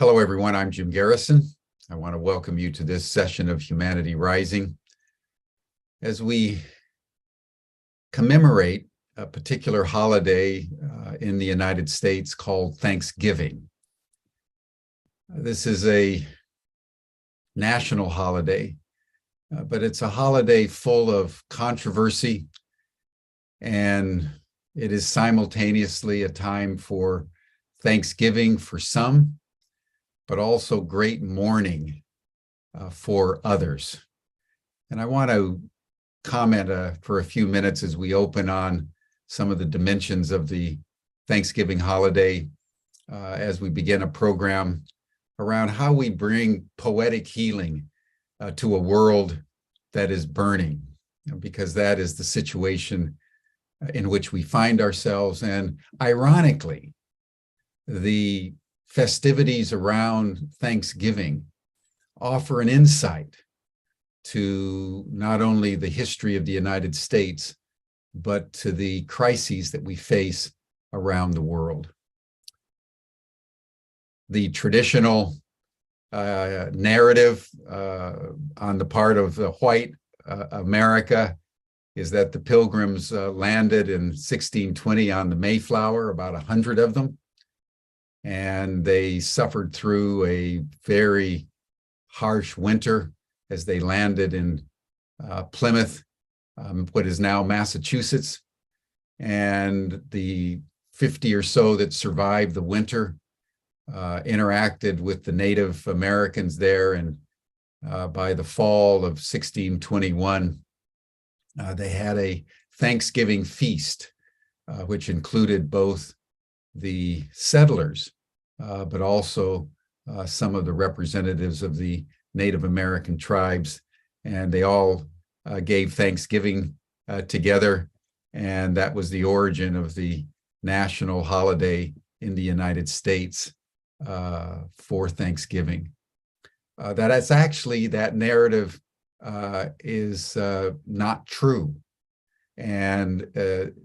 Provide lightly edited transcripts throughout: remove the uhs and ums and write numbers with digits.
Hello, everyone. I'm Jim Garrison. I want to welcome you to this session of Humanity Rising. As we commemorate a particular holiday in the United States called Thanksgiving. This is a national holiday, but it's a holiday full of controversy, and it is simultaneously a time for Thanksgiving for some, but also great mourning for others. And I want to comment for a few minutes as we open on some of the dimensions of the Thanksgiving holiday as we begin a program around how we bring poetic healing to a world that is burning, because that is the situation in which we find ourselves. And ironically, the festivities around Thanksgiving offer an insight to not only the history of the United States, but to the crises that we face around the world. The traditional narrative on the part of the white America is that the Pilgrims landed in 1620 on the Mayflower, about 100 of them, and they suffered through a very harsh winter as they landed in Plymouth, what is now Massachusetts. And the 50 or so that survived the winter interacted with the Native Americans there. And by the fall of 1621, they had a Thanksgiving feast, which included both the settlers, but also some of the representatives of the Native American tribes. And they all gave Thanksgiving together. And that was the origin of the national holiday in the United States for Thanksgiving. That narrative is not true. And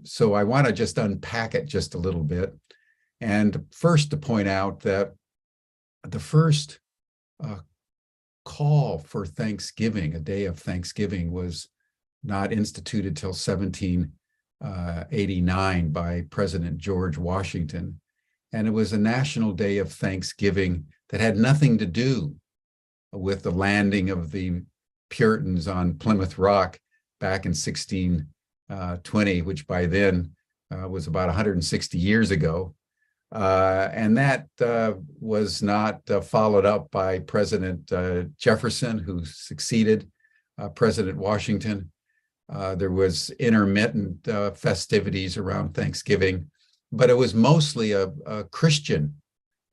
so I want to just unpack it just a little bit. And first to point out that the first call for Thanksgiving, a day of Thanksgiving, was not instituted till 1789 by President George Washington. And it was a national day of Thanksgiving that had nothing to do with the landing of the Puritans on Plymouth Rock back in 1620, which by then was about 160 years ago. And that was not followed up by President Jefferson, who succeeded President Washington. There was intermittent festivities around Thanksgiving, but it was mostly a Christian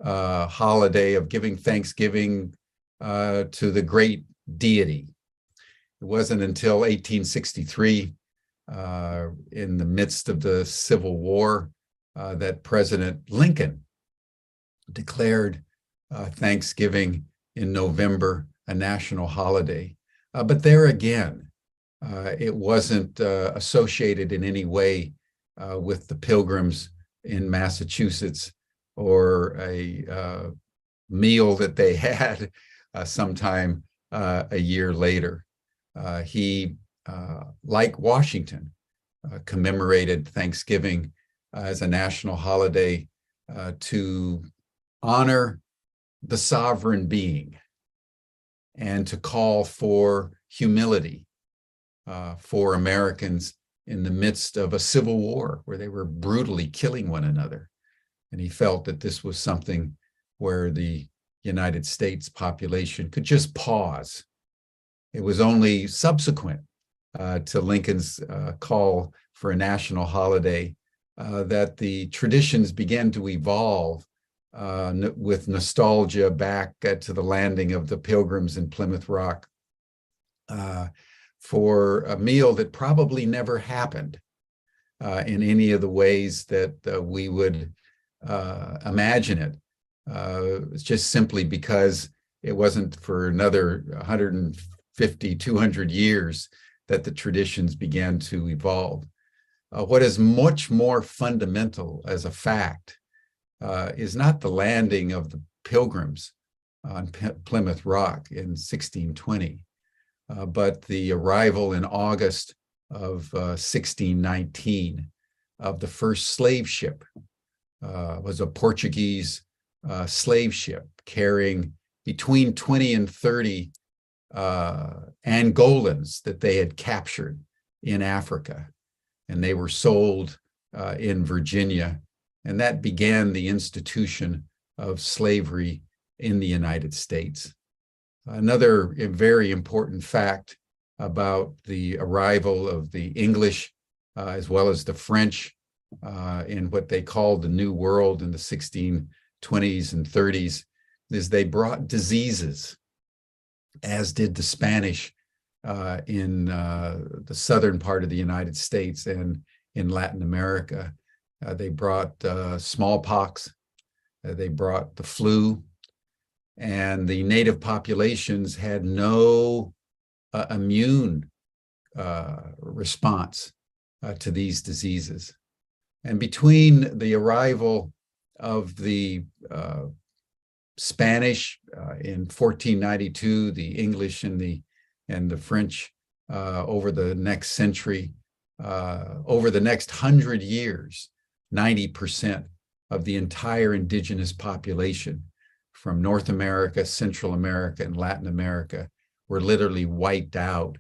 holiday of giving thanksgiving to the great deity. It wasn't until 1863, in the midst of the Civil War, that President Lincoln declared Thanksgiving in November a national holiday. But there again, it wasn't associated in any way with the Pilgrims in Massachusetts or a meal that they had sometime a year later. He, like Washington, commemorated Thanksgiving as a national holiday to honor the sovereign being and to call for humility for Americans in the midst of a civil war where they were brutally killing one another. And he felt that this was something where the United States population could just pause. It was only subsequent to Lincoln's call for a national holiday that the traditions began to evolve with nostalgia back to the landing of the Pilgrims in Plymouth Rock for a meal that probably never happened in any of the ways that we would imagine it. It's just simply because it wasn't for another 150, 200 years that the traditions began to evolve. What is much more fundamental as a fact is not the landing of the pilgrims on Plymouth Rock in 1620. But the arrival in August of 1619 of the first slave ship was a Portuguese slave ship carrying between 20 and 30 Angolans that they had captured in Africa. And they were sold in Virginia. And that began the institution of slavery in the United States. Another very important fact about the arrival of the English as well as the French in what they called the New World in the 1620s and 30s is they brought diseases, as did the Spanish in the southern part of the United States and in Latin America. They brought smallpox, they brought the flu, and the native populations had no immune response to these diseases. And between the arrival of the Spanish in 1492, the English and the French over the next century, over the next 100 years, 90% of the entire indigenous population from North America, Central America, and Latin America were literally wiped out,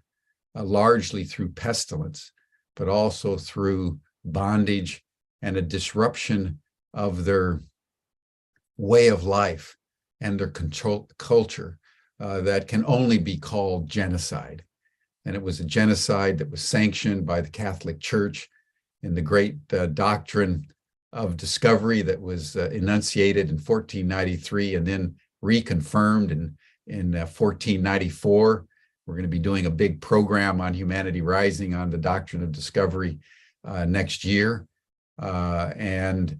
largely through pestilence, but also through bondage and a disruption of their way of life and their culture that can only be called genocide. And it was a genocide that was sanctioned by the Catholic Church in the great doctrine of discovery that was enunciated in 1493 and then reconfirmed in 1494. We're going to be doing a big program on Humanity Rising on the doctrine of discovery next year. And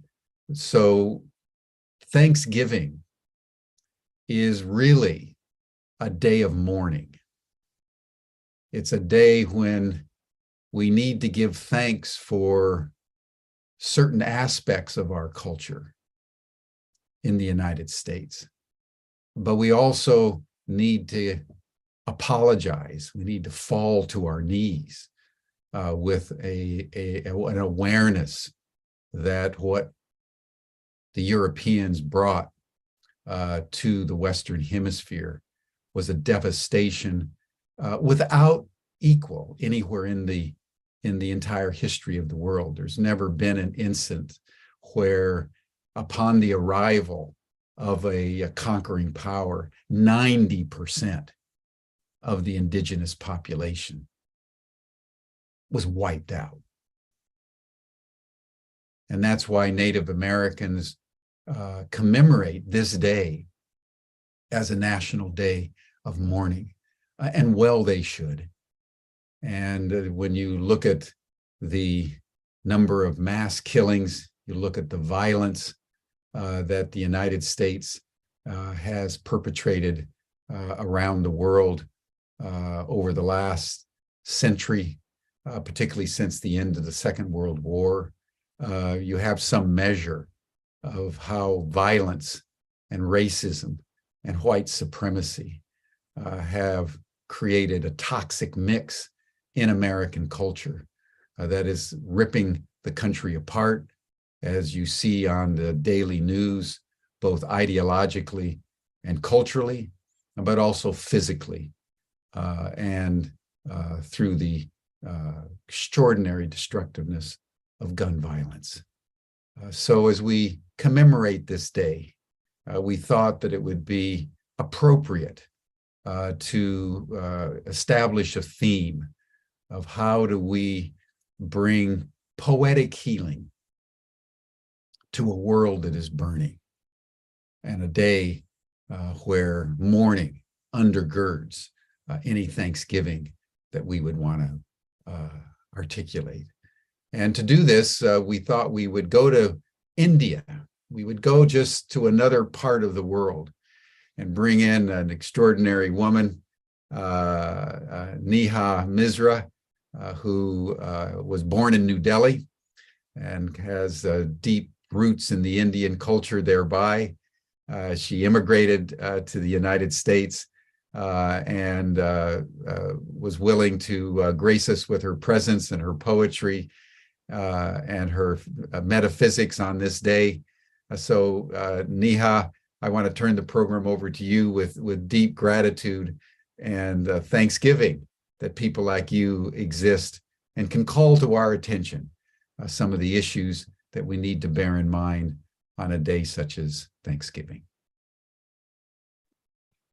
so Thanksgiving is really a day of mourning. It's a day when we need to give thanks for certain aspects of our culture in the United States. But we also need to apologize. We need to fall to our knees with an awareness that what the Europeans brought to the Western Hemisphere was a devastation without equal anywhere in the entire history of the world. There's never been an instant where, upon the arrival of a conquering power, 90% of the indigenous population was wiped out. And that's why Native Americans commemorate this day as a national day of mourning, and well they should. And when you look at the number of mass killings, you look at the violence that the United States has perpetrated around the world over the last century, particularly since the end of the Second World War, you have some measure of how violence and racism and white supremacy have created a toxic mix in American culture that is ripping the country apart, as you see on the daily news, both ideologically and culturally, but also physically, and through the extraordinary destructiveness of gun violence. So as we commemorate this day, we thought that it would be appropriate to establish a theme of how do we bring poetic healing to a world that is burning, and a day where mourning undergirds any Thanksgiving that we would want to articulate. And to do this, we thought we would go to India. We would go just to another part of the world and bring in an extraordinary woman, Neha Misra, who was born in New Delhi and has deep roots in the Indian culture thereby. She immigrated to the United States and was willing to grace us with her presence and her poetry and her metaphysics on this day. So Neha, I want to turn the program over to you with deep gratitude and thanksgiving that people like you exist and can call to our attention some of the issues that we need to bear in mind on a day such as Thanksgiving.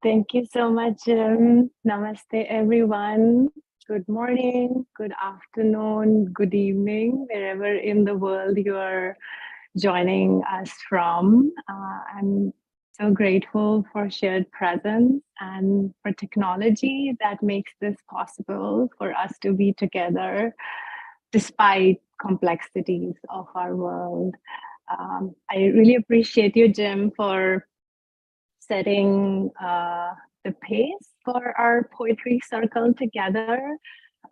Thank you so much, Jim. Namaste, everyone. Good morning, good afternoon, good evening, wherever in the world you are joining us from. I'm so grateful for shared presence and for technology that makes this possible for us to be together despite complexities of our world. I really appreciate you, Jim, for setting the pace for our poetry circle together.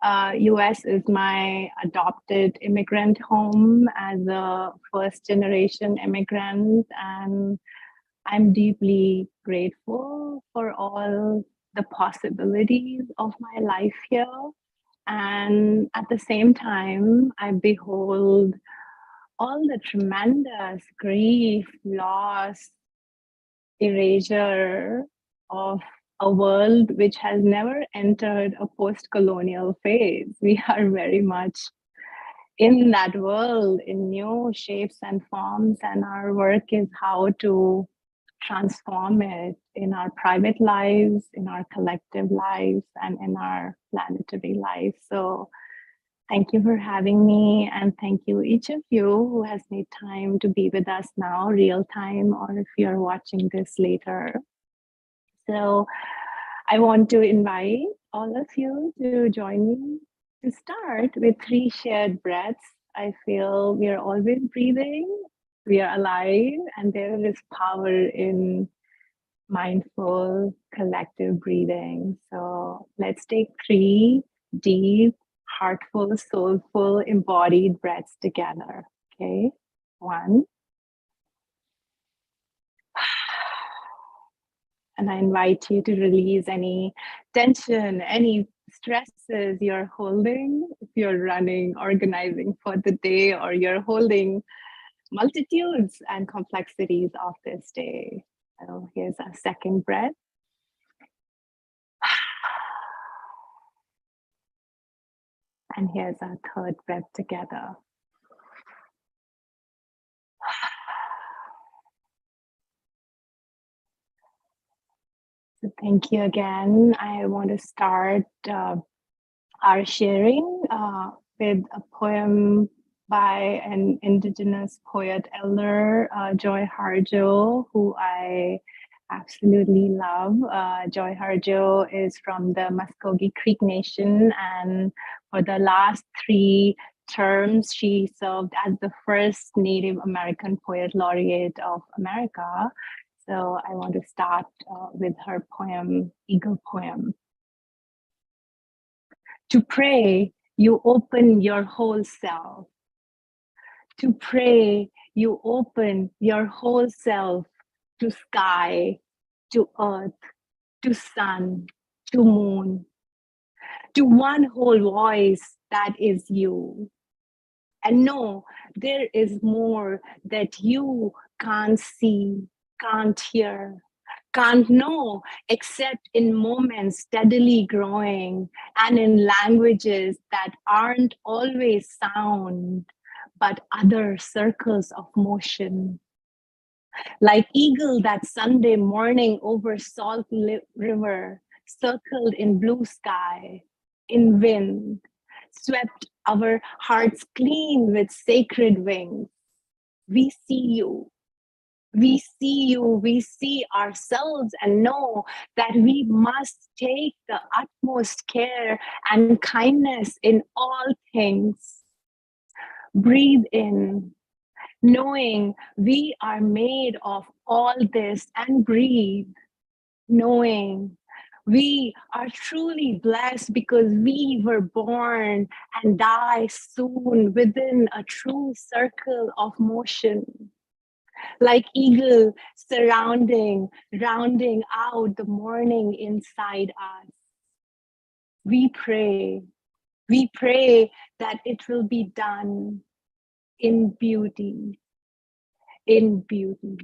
US is my adopted immigrant home as a first generation immigrant, and I'm deeply grateful for all the possibilities of my life here. And at the same time, I behold all the tremendous grief, loss, erasure of a world which has never entered a post-colonial phase. We are very much in that world in new shapes and forms, and our work is how to transform it in our private lives, in our collective lives, and in our planetary life. So thank you for having me, and thank you each of you who has made time to be with us now, real time, or if you're watching this later. So I want to invite all of you to join me to start with 3 shared breaths. I feel we are always breathing, we are alive, and there is power in mindful collective breathing. So let's take 3 deep, heartful, soulful, embodied breaths together. Okay, 1. And I invite you to release any tension, any stresses you're holding. If you're running, organizing for the day, or you're holding multitudes and complexities of this day. So here's a second breath. And here's our third breath together. So thank you again. I want to start our sharing with a poem by an indigenous poet elder, Joy Harjo, who I absolutely love. Joy Harjo is from the Muskogee Creek Nation, and for the last 3 terms, she served as the first Native American Poet Laureate of America. So I want to start with her poem, Eagle Poem. To pray, you open your whole self. To pray, you open your whole self to sky, to earth, to sun, to moon, to one whole voice that is you. And know there is more that you can't see, can't hear, can't know, except in moments steadily growing and in languages that aren't always sound, but other circles of motion. Like eagle that Sunday morning over Salt River, circled in blue sky, in wind, swept our hearts clean with sacred wings. We see you. We see you, we see ourselves, and know that we must take the utmost care and kindness in all things. Breathe in, knowing we are made of all this, and breathe, knowing we are truly blessed because we were born and die soon within a true circle of motion. like eagle rounding out the morning inside us. We pray, we pray that it will be done in beauty, in beauty,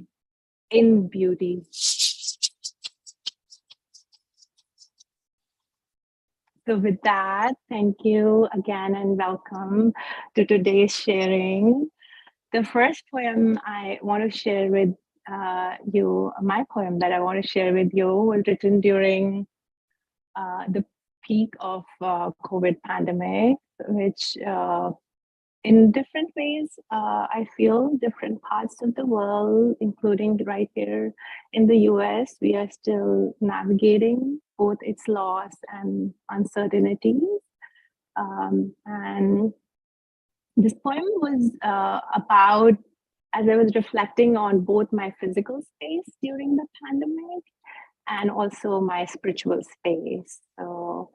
in beauty. So with that, thank you again and welcome to today's sharing. The first poem I want to share with you, my poem that I want to share with you was written during the peak of COVID pandemic, which in different ways, I feel different parts of the world, including right here in the US, we are still navigating both its loss and uncertainties. And this poem was about, as I was reflecting on both my physical space during the pandemic and also my spiritual space. So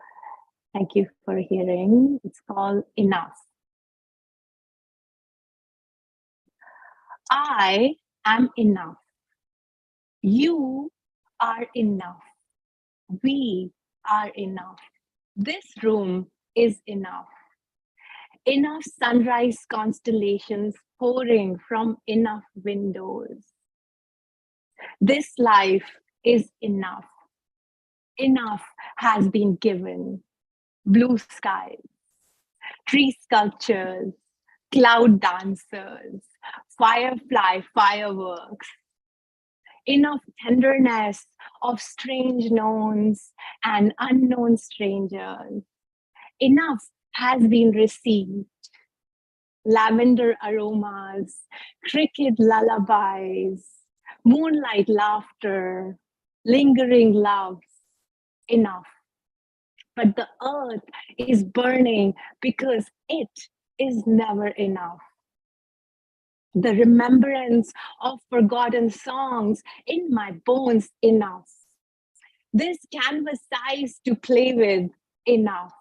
thank you for hearing. It's called Enough. I am enough. You are enough. We are enough. This room is enough. Enough sunrise constellations pouring from enough windows. This life is enough. Enough has been given. Blue skies, tree sculptures, cloud dancers, firefly fireworks, enough tenderness of strange knowns and unknown strangers. Enough has been received. Lavender aromas, cricket lullabies, moonlight laughter, lingering loves. Enough. But the earth is burning because it is never enough. The remembrance of forgotten songs in my bones, enough. This canvas size to play with, enough.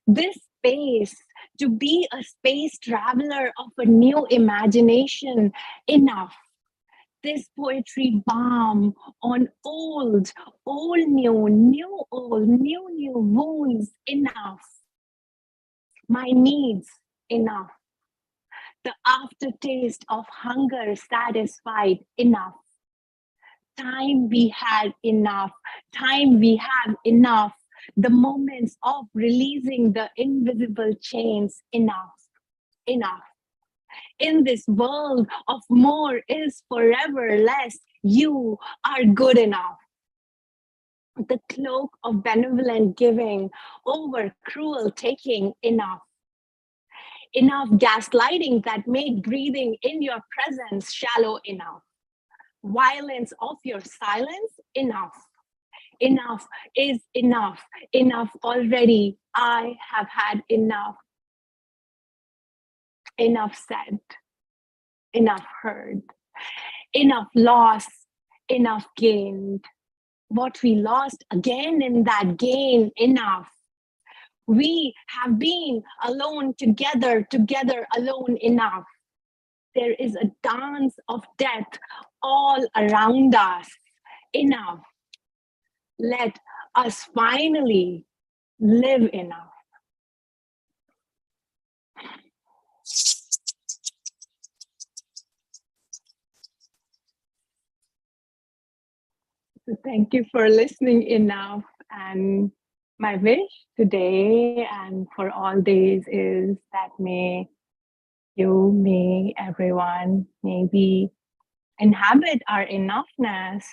This space to be a space traveler of a new imagination, enough. This poetry balm on old, new, old, new wounds, enough. My needs, enough. The aftertaste of hunger satisfied, enough. Time we had enough. Time we have enough. The moments of releasing the invisible chains, enough. Enough. In this world of more is forever less, you are good enough. The cloak of benevolent giving over cruel taking, enough. Enough gaslighting that made breathing in your presence shallow, enough. Violence of your silence, enough. Enough is enough. Enough already. I have had enough. Enough said. Enough heard. Enough loss. Enough gained. What we lost again in that gain, enough. We have been alone together, alone, enough. There is a dance of death all around us, enough. Let us finally live enough. So thank you for listening enough. And my wish today and for all days is that may everyone, may we inhabit our enoughness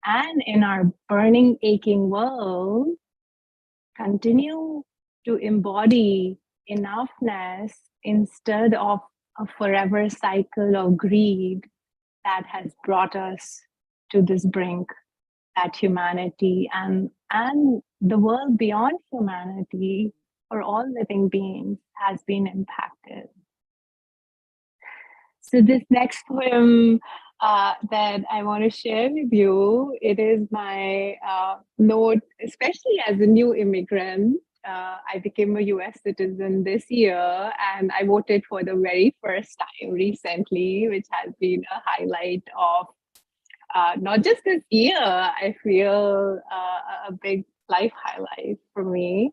and in our burning, aching world, continue to embody enoughness instead of a forever cycle of greed that has brought us to this brink, that humanity and the world beyond humanity for all living beings has been impacted. So this next poem that I want to share with you, it is my note, especially as a new immigrant, I became a US citizen this year, and I voted for the very first time recently, which has been a highlight of not just this year, I feel a big life highlight for me.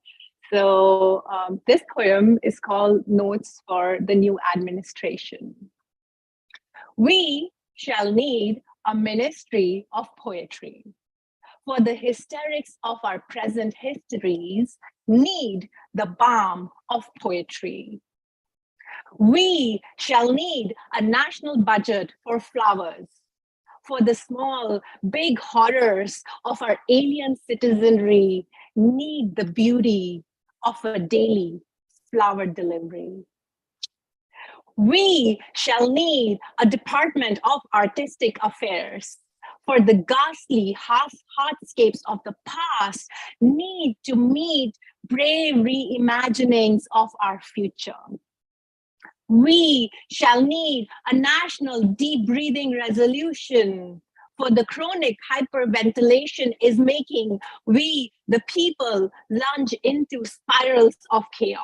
So this poem is called Notes for the New Administration. We shall need a ministry of poetry. For the hysterics of our present histories need the balm of poetry. We shall need a national budget for flowers, for the small, big horrors of our alien citizenry need the beauty of a daily flower delivery. We shall need a department of artistic affairs, for the ghastly hardscapes of the past need to meet brave reimaginings of our future. We shall need a national deep breathing resolution, for the chronic hyperventilation is making we, the people, lunge into spirals of chaos.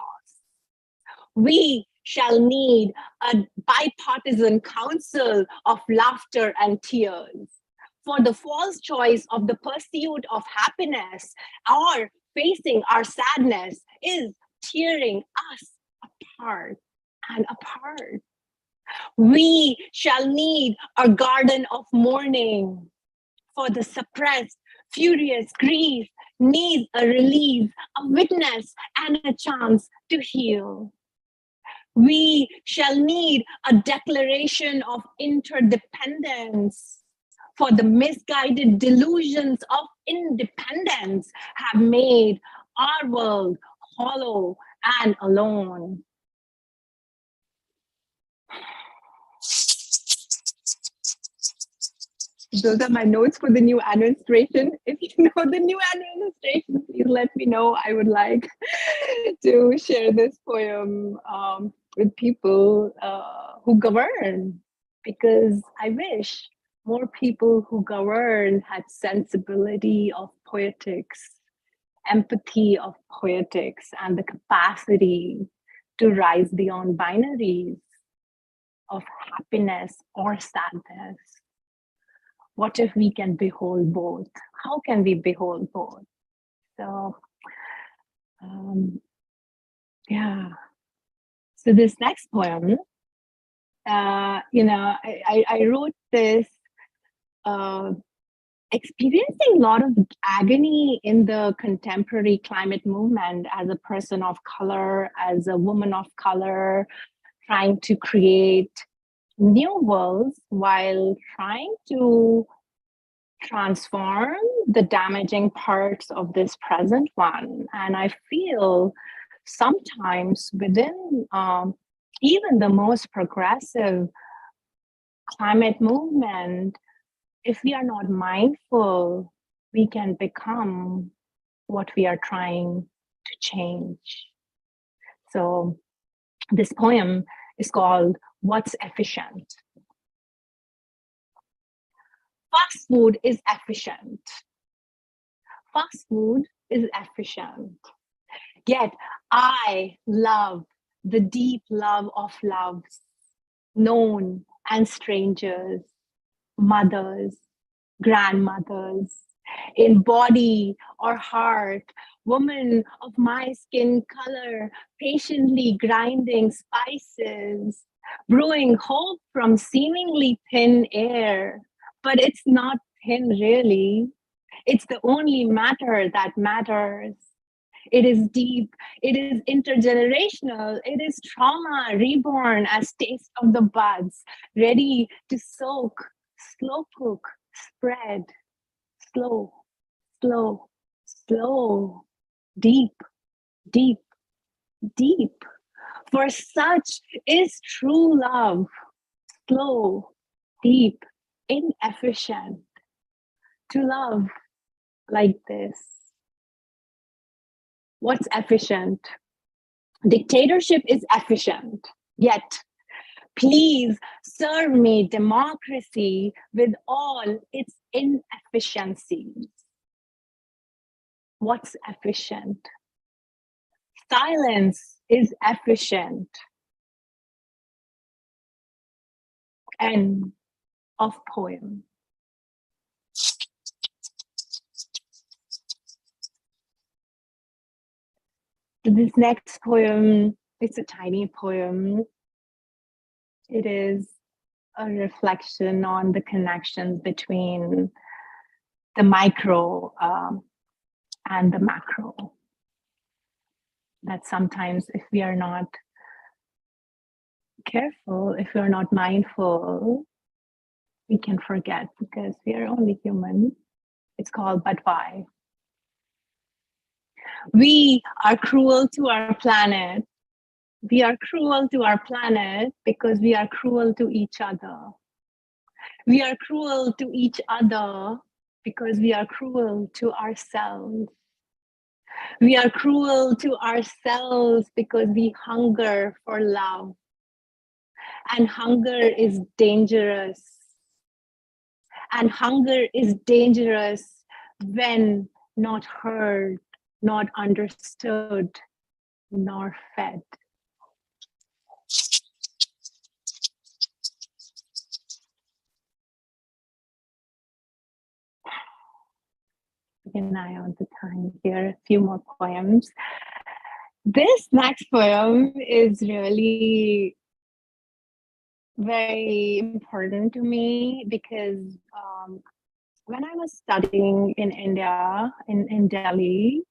We shall need a bipartisan council of laughter and tears, for the false choice of the pursuit of happiness or facing our sadness is tearing us apart and apart. We shall need a garden of mourning, for the suppressed, furious grief needs a release, a witness, and a chance to heal. We shall need a declaration of interdependence, for the misguided delusions of independence have made our world hollow and alone. Those are my notes for the new administration. If you know the new administration, please let me know. I would like to share this poem with people who govern, because I wish more people who govern had sensibility of poetics, empathy of poetics, and the capacity to rise beyond binaries of happiness or sadness. What if we can behold both? How can we behold both? So, yeah. So this next poem, I wrote this experiencing a lot of agony in the contemporary climate movement as a person of color, as a woman of color, trying to create new worlds while trying to transform the damaging parts of this present one. And I feel sometimes within even the most progressive climate movement, if we are not mindful, we can become what we are trying to change. So this poem is called What's Efficient? Fast food is efficient. Fast food is efficient. Yet I love the deep love of loves, known and strangers, mothers, grandmothers, in body or heart, women of my skin color, patiently grinding spices, brewing hope from seemingly thin air. But it's not thin really. It's the only matter that matters. It is deep, it is intergenerational, it is trauma reborn as taste of the buds, ready to soak, slow cook, spread, slow, slow, slow, deep, deep, deep. For such is true love, slow, deep, inefficient. To love like this. What's efficient? Dictatorship is efficient, yet please serve me democracy with all its inefficiencies. What's efficient? Silence is efficient. End of poem. This next poem, it's a tiny poem. It is a reflection on the connections between the micro and the macro. That sometimes if we are not careful, if we are not mindful, we can forget because we are only human. It's called But Why? We are cruel to our planet. We are cruel to our planet because we are cruel to each other. We are cruel to each other because we are cruel to ourselves. We are cruel to ourselves because we hunger for love. And hunger is dangerous. And hunger is dangerous when not heard, not understood, nor fed. Keep an eye on the time here, a few more poems. This next poem is really very important to me because when I was studying in India, in Delhi,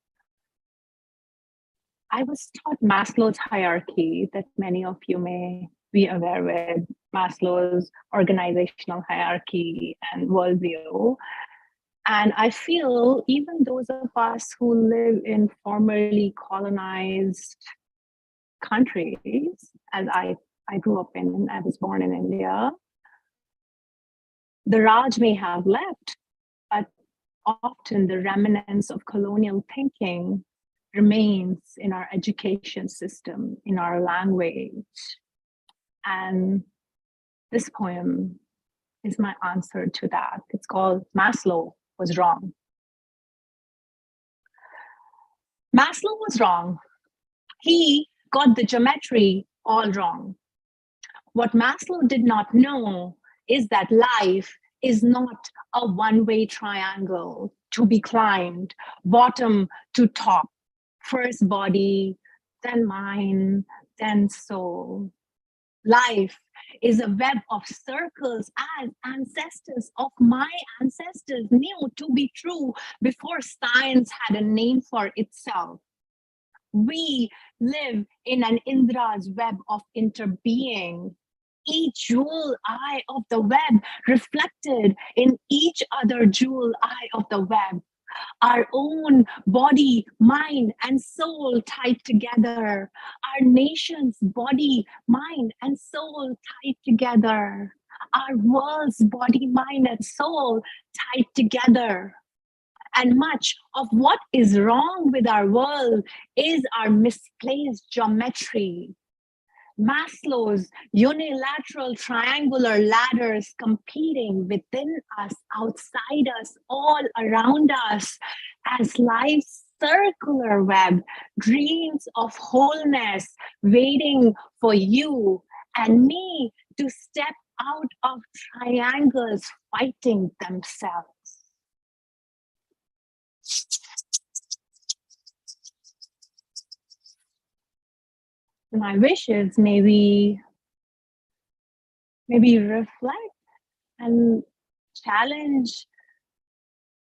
I was taught Maslow's hierarchy that many of you may be aware with, Maslow's organizational hierarchy and worldview. And I feel even those of us who live in formerly colonized countries, as I grew up in, I was born in India, the Raj may have left, but often the remnants of colonial thinking remains in our education system, in our language. And this poem is my answer to that. It's called Maslow Was Wrong. Maslow was wrong. He got the geometry all wrong. What Maslow did not know is that life is not a one-way triangle to be climbed, bottom to top, first body, then mind, then soul. Life is a web of circles as ancestors of my ancestors knew to be true before science had a name for itself. We live in an Indra's web of interbeing, each jewel eye of the web reflected in each other jewel eye of the web. Our own body, mind, and soul tied together. Our nation's body, mind, and soul tied together. Our world's body, mind, and soul tied together. And much of what is wrong with our world is our misplaced geometry. Maslow's unilateral triangular ladders competing within us, outside us, all around us, as life's circular web dreams of wholeness waiting for you and me to step out of triangles fighting themselves. My wish is maybe reflect and challenge,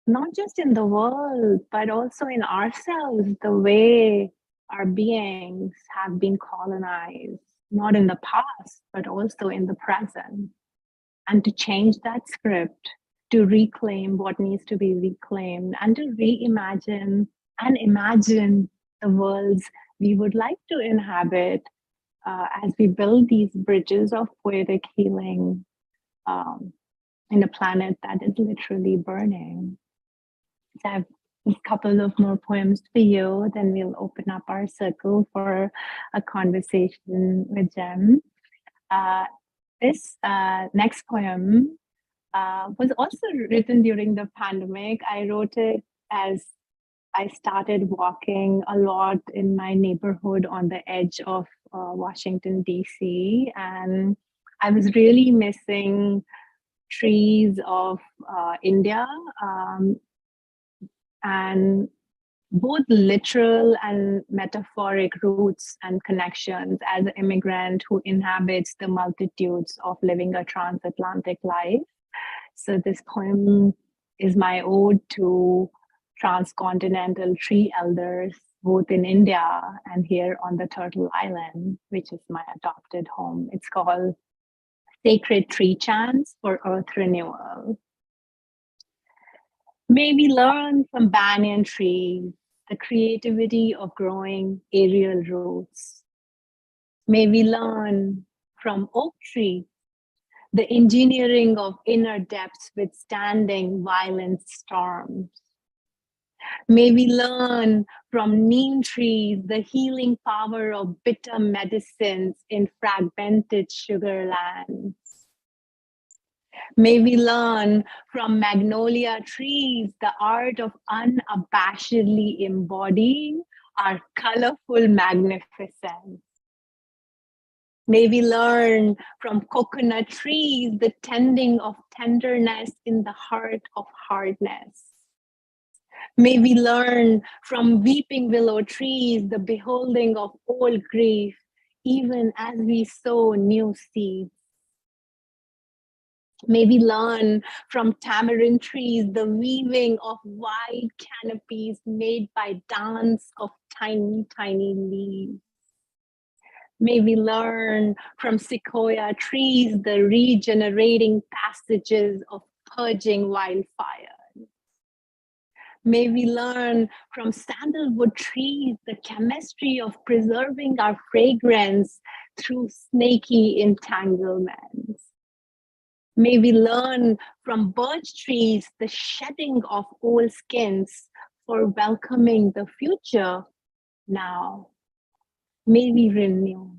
not just in the world, but also in ourselves, the way our beings have been colonized, not in the past, but also in the present. And to change that script, to reclaim what needs to be reclaimed, and to reimagine and imagine the worlds we would like to inhabit as we build these bridges of poetic healing in a planet that is literally burning. So I have a couple of more poems for you, then we'll open up our circle for a conversation with Jem. This next poem was also written during the pandemic. I wrote it as I started walking a lot in my neighborhood on the edge of Washington, D.C., and I was really missing trees of India, and both literal and metaphoric roots and connections as an immigrant who inhabits the multitudes of living a transatlantic life. So this poem is my ode to transcontinental tree elders, both in India and here on the Turtle Island, which is my adopted home. It's called Sacred Tree Chants for Earth Renewal. May we learn from banyan trees the creativity of growing aerial roots. May we learn from oak trees the engineering of inner depths withstanding violent storms. May we learn from neem trees the healing power of bitter medicines in fragmented sugar lands. May we learn from magnolia trees the art of unabashedly embodying our colorful magnificence. May we learn from coconut trees the tending of tenderness in the heart of hardness. May we learn from weeping willow trees the beholding of old grief, even as we sow new seeds. May we learn from tamarind trees the weaving of wide canopies made by dance of tiny, tiny leaves. May we learn from sequoia trees the regenerating passages of purging wildfire. May we learn from sandalwood trees the chemistry of preserving our fragrance through snaky entanglements. May we learn from birch trees the shedding of old skins for welcoming the future now. May we renew.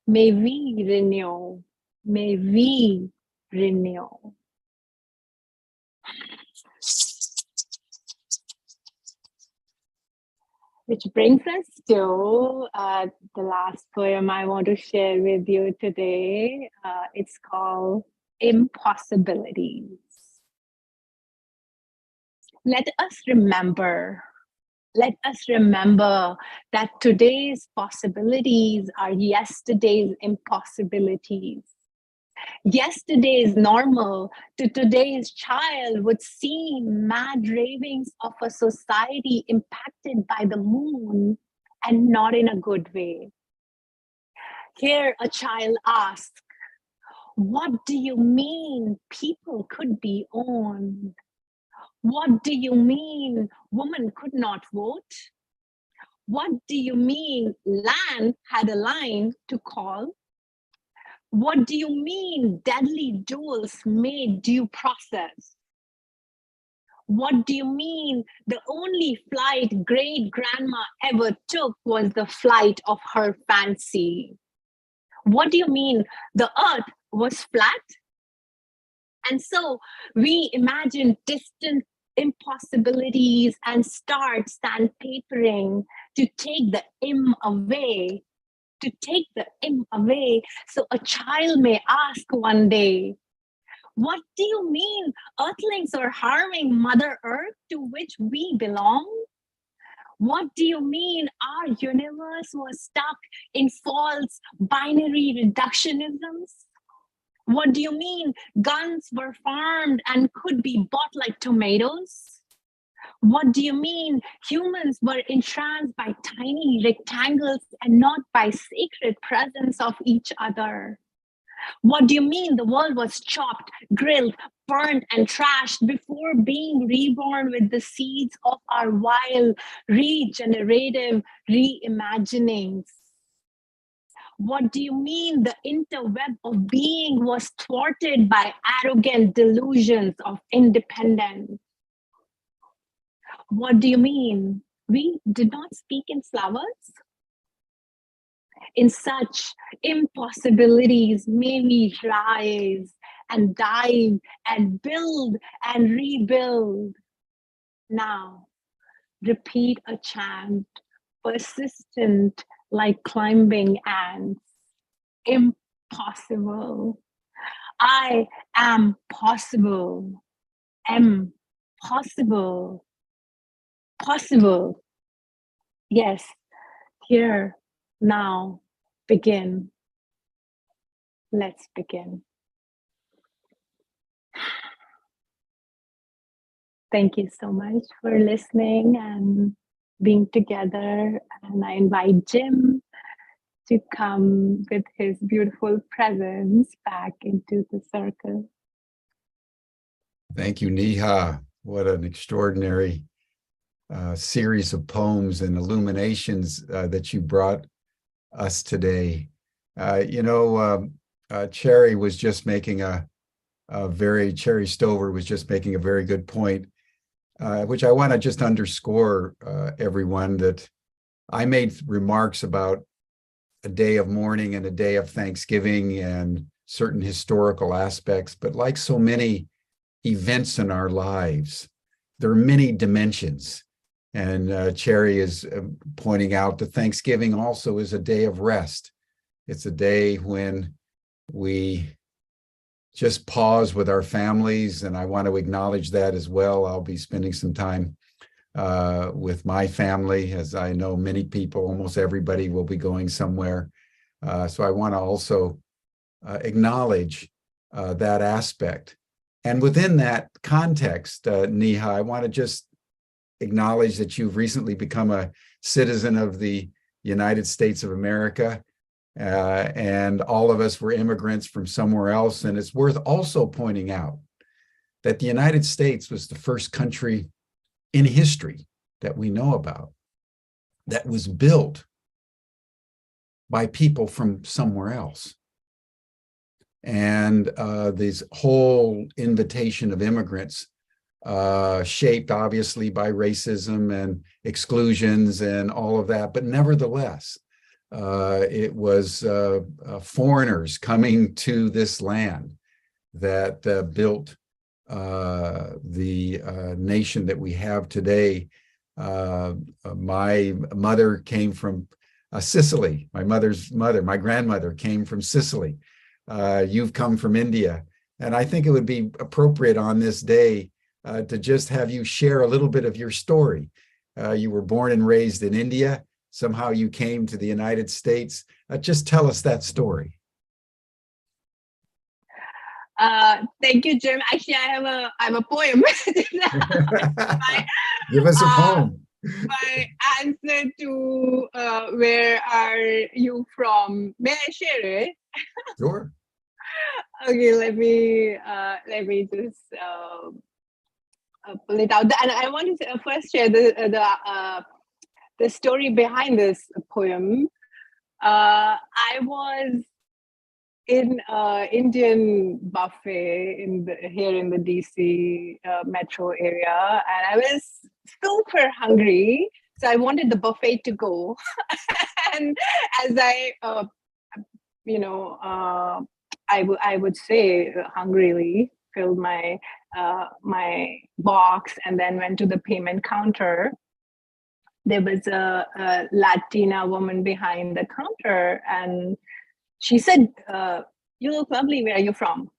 May we renew. May we renew. Which brings us to the last poem I want to share with you today. It's called Impossibilities. Let us remember that today's possibilities are yesterday's impossibilities. Yesterday's normal to today's child would seem mad ravings of a society impacted by the moon, and not in a good way. Here a child asks, what do you mean people could be owned? What do you mean women could not vote? What do you mean land had a line to call? What do you mean deadly duels made due process? What do you mean the only flight great grandma ever took was the flight of her fancy? What do you mean the earth was flat? And so we imagine distant impossibilities and start sandpapering to take the im away, so a child may ask one day, what do you mean earthlings are harming Mother Earth to which we belong? What do you mean our universe was stuck in false binary reductionisms? What do you mean guns were farmed and could be bought like tomatoes? What do you mean humans were entranced by tiny rectangles and not by sacred presence of each other? What do you mean the world was chopped, grilled, burned, and trashed before being reborn with the seeds of our wild, regenerative reimaginings? What do you mean the interweb of being was thwarted by arrogant delusions of independence? What do you mean we did not speak in flowers? In such impossibilities, may we rise and dive and build and rebuild. Now, repeat a chant, persistent like climbing ants. Impossible. I am possible. Am possible. Possible. Yes, here, now, begin. Let's begin. Thank you so much for listening and being together. And I invite Jim to come with his beautiful presence back into the circle. Thank you, Neha. What an extraordinary series of poems and illuminations that you brought us today. Cherry was just making Cherry Stover was just making a very good point, which I want to just underscore, everyone, that I made remarks about a day of mourning and a day of Thanksgiving and certain historical aspects, but like so many events in our lives, there are many dimensions. And Cherry is pointing out that Thanksgiving also is a day of rest. It's a day when we just pause with our families, and I want to acknowledge that as well. I'll be spending some time with my family, as I know many people, almost everybody will be going somewhere. So I want to also acknowledge that aspect. And within that context, Neha, I want to just acknowledge that you've recently become a citizen of the United States of America, and all of us were immigrants from somewhere else. And it's worth also pointing out that the United States was the first country in history that we know about that was built by people from somewhere else. And this whole invitation of immigrants, shaped obviously by racism and exclusions and all of that, but nevertheless, it was foreigners coming to this land that built the nation that we have today. My mother came from Sicily. My grandmother came from Sicily. You've come from India. And I think it would be appropriate on this day to just have you share a little bit of your story. You were born and raised in India. Somehow you came to the United States. Just tell us that story. Thank you, Jim. Actually, I have a poem. Give us a poem. My answer to where are you from? May I share it? Sure. Okay, let me just pull it out. And I want to first share the story behind this poem. I was in Indian buffet here in the DC metro area, and I was super hungry, so I wanted the buffet to go. And as I I would say hungrily filled my my box and then went to the payment counter. There was a Latina woman behind the counter, and she said, "You look lovely. Where are you from?"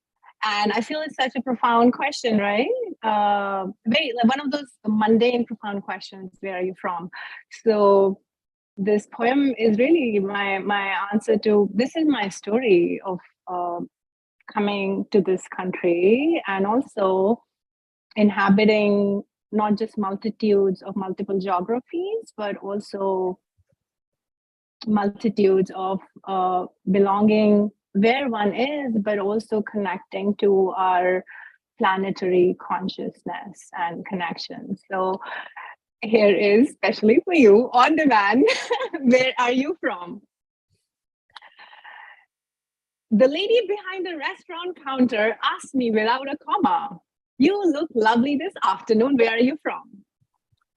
And I feel it's such a profound question, right? One of those mundane, profound questions. Where are you from? So this poem is really my answer to this. Is my story of coming to this country and also inhabiting not just multitudes of multiple geographies, but also multitudes of belonging where one is, but also connecting to our planetary consciousness and connection. So here is, especially for you, on demand, where are you from? The lady behind the restaurant counter asked me without a comma, "You look lovely this afternoon. Where are you from?"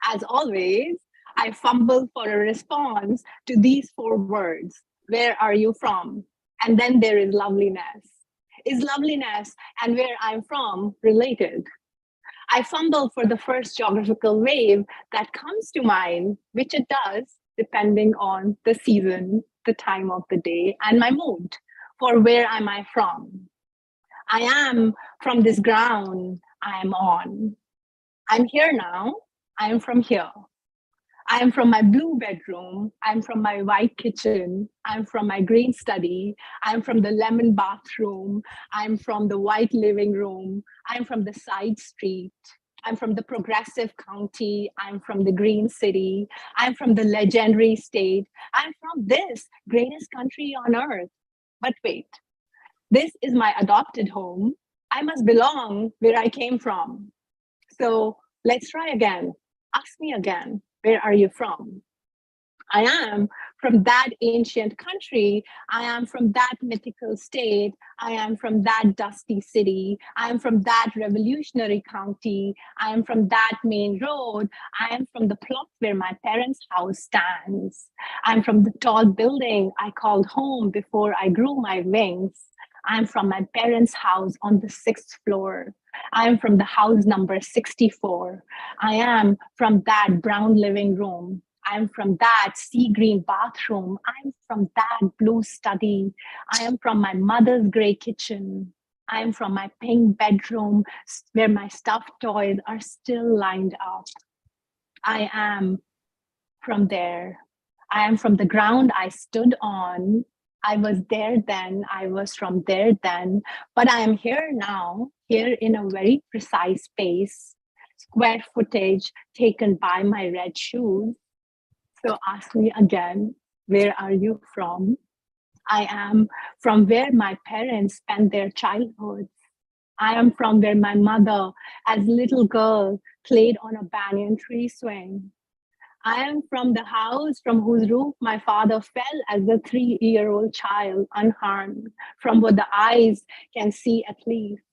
As always, I fumble for a response to these 4 words. Where are you from? And then there is loveliness. Is loveliness and where I'm from related? I fumble for the first geographical wave that comes to mind, which it does, depending on the season, the time of the day, and my mood. For where am I from? I am from this ground I am on. I'm here now. I am from here. I am from my blue bedroom. I'm from my white kitchen. I'm from my green study. I'm from the lemon bathroom. I'm from the white living room. I'm from the side street. I'm from the progressive county. I'm from the green city. I'm from the legendary state. I'm from this greatest country on earth. But wait, this is my adopted home. I must belong where I came from. So let's try again. Ask me again, where are you from? I am from that ancient country. I am from that mythical state. I am from that dusty city. I am from that revolutionary county. I am from that main road. I am from the plot where my parents' house stands. I'm from the tall building I called home before I grew my wings. I'm from my parents' house on the 6th floor. I am from the house number 64. I am from that brown living room. I'm from that sea green bathroom. I'm from that blue study. I am from my mother's gray kitchen. I am from my pink bedroom where my stuffed toys are still lined up. I am from there. I am from the ground I stood on. I was there then, I was from there then, but I am here now, here in a very precise space, square footage taken by my red shoes. So ask me again, where are you from? I am from where my parents spent their childhood. I am from where my mother, as a little girl, played on a banyan tree swing. I am from the house from whose roof my father fell as a 3-year-old child unharmed, from what the eyes can see at least.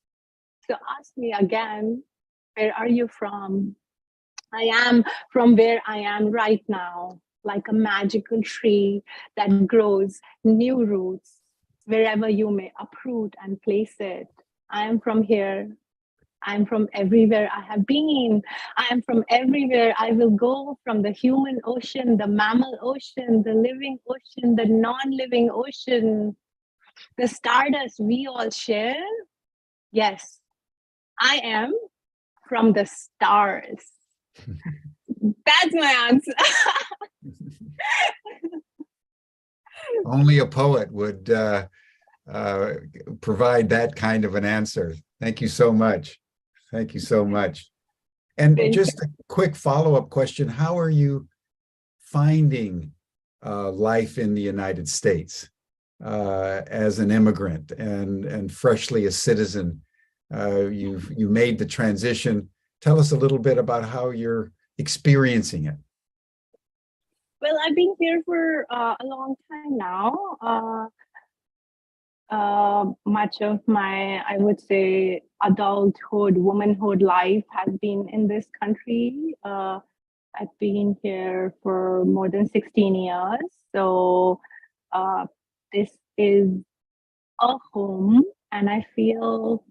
So ask me again, where are you from? I am from where I am right now, like a magical tree that grows new roots wherever you may uproot and place it. I am from here. I'm from everywhere I have been. I am from everywhere I will go, from the human ocean, the mammal ocean, the living ocean, the non-living ocean, the stardust we all share. Yes, I am from the stars. That's my answer. Only a poet would provide that kind of an answer. Thank you so much. Thank you so much. And just a quick follow-up question. How are you finding life in the United States as an immigrant and freshly a citizen? You made the transition. Tell us a little bit about how you're experiencing it. Well, I've been here for a long time now. Much of my, I would say, adulthood, womanhood life has been in this country. I've been here for more than 16 years. So this is a home, and I feel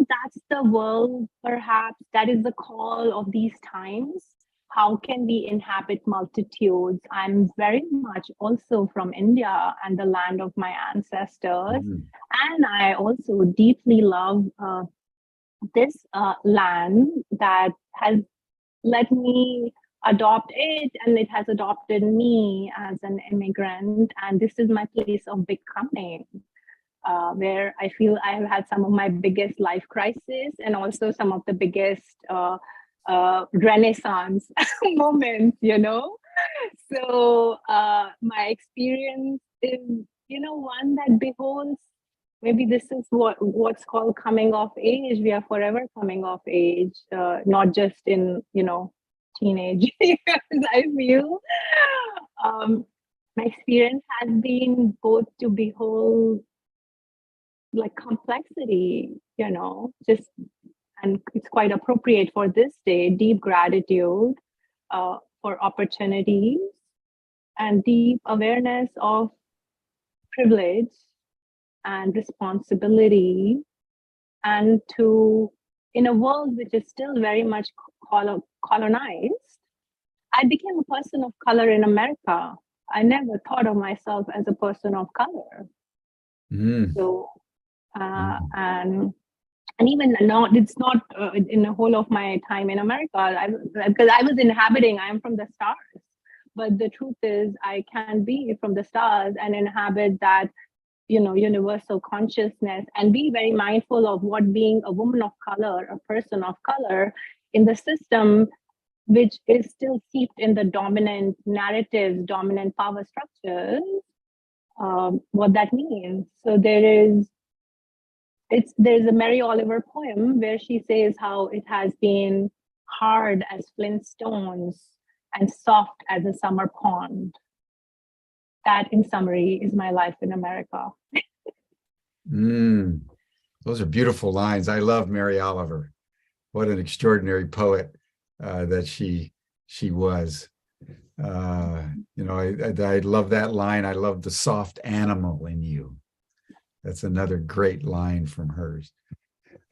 that's the world, perhaps. That is the call of these times. How can we inhabit multitudes? I'm very much also from India and the land of my ancestors. Mhm. And I also deeply love this land that has let me adopt it, and it has adopted me as an immigrant. And this is my place of becoming. Where I feel I have had some of my biggest life crises and also some of the biggest renaissance moments, you know. So my experience is, you know, one that beholds, maybe this is what's called coming of age. We are forever coming of age, not just in, you know, teenage years, I feel. My experience has been both to behold like complexity, you know, just, and it's quite appropriate for this day, deep gratitude for opportunities and deep awareness of privilege and responsibility, and to in a world which is still very much colonized, I became a person of color in America. I never thought of myself as a person of color. Mm, So, mm, and even now, it's not in the whole of my time in America, because I was inhabiting, I'm from the stars. But the truth is, I can be from the stars and inhabit that, universal consciousness, and be very mindful of what being a woman of color, a person of color in the system, which is still steeped in the dominant narratives, dominant power structures, what that means. So there's a Mary Oliver poem where she says how it has been hard as flint stones and soft as a summer pond. That, in summary, is my life in America. mm. Those are beautiful lines. I love Mary Oliver. What an extraordinary poet that she was. I love that line. I love the soft animal in you. That's another great line from hers.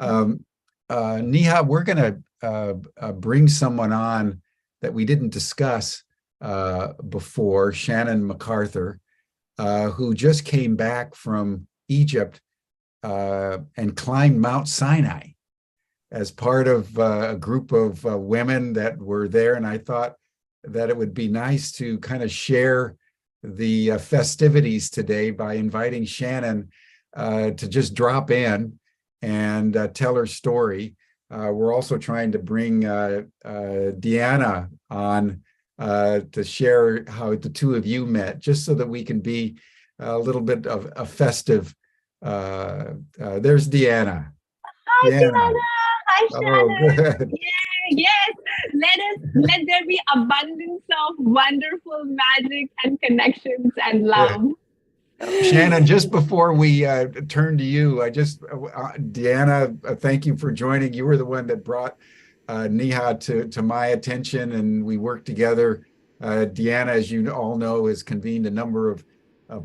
Neha, we're going to bring someone on that we didn't discuss before, Shannon MacArthur, who just came back from Egypt and climbed Mount Sinai as part of a group of women that were there. And I thought that it would be nice to kind of share the festivities today by inviting Shannon to just drop in and tell her story. We're also trying to bring Deanna on to share how the two of you met, just so that we can be a little bit of a festive. There's Deanna. Hi, Deanna. Diana. Hi, Oh, Shannon. good. Yeah, yes. Let there be abundance of wonderful magic and connections and Yeah. love. Shannon, just before we turn to you, Deanna, thank you for joining. You were the one that brought Neha to my attention, and we worked together. Deanna, as you all know, has convened a number of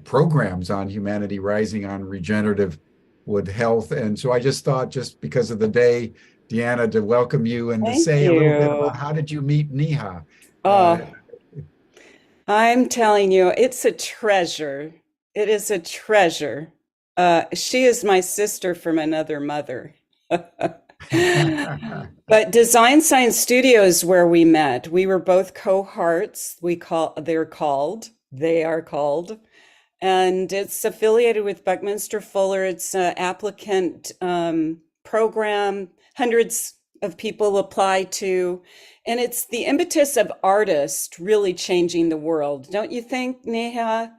programs on Humanity Rising on regenerative wood health. And so I just thought, just because of the day, Deanna, to welcome you and to Thank say a little bit you. about how did you meet Neha? Uh, Oh, I'm telling you, it's a treasure. It is a treasure. She is my sister from another mother. But Design Science Studio is where we met. We were both cohorts. They are called, and it's affiliated with Buckminster Fuller. It's an applicant program. Hundreds of people apply to, and it's the impetus of artists really changing the world. Don't you think, Neha?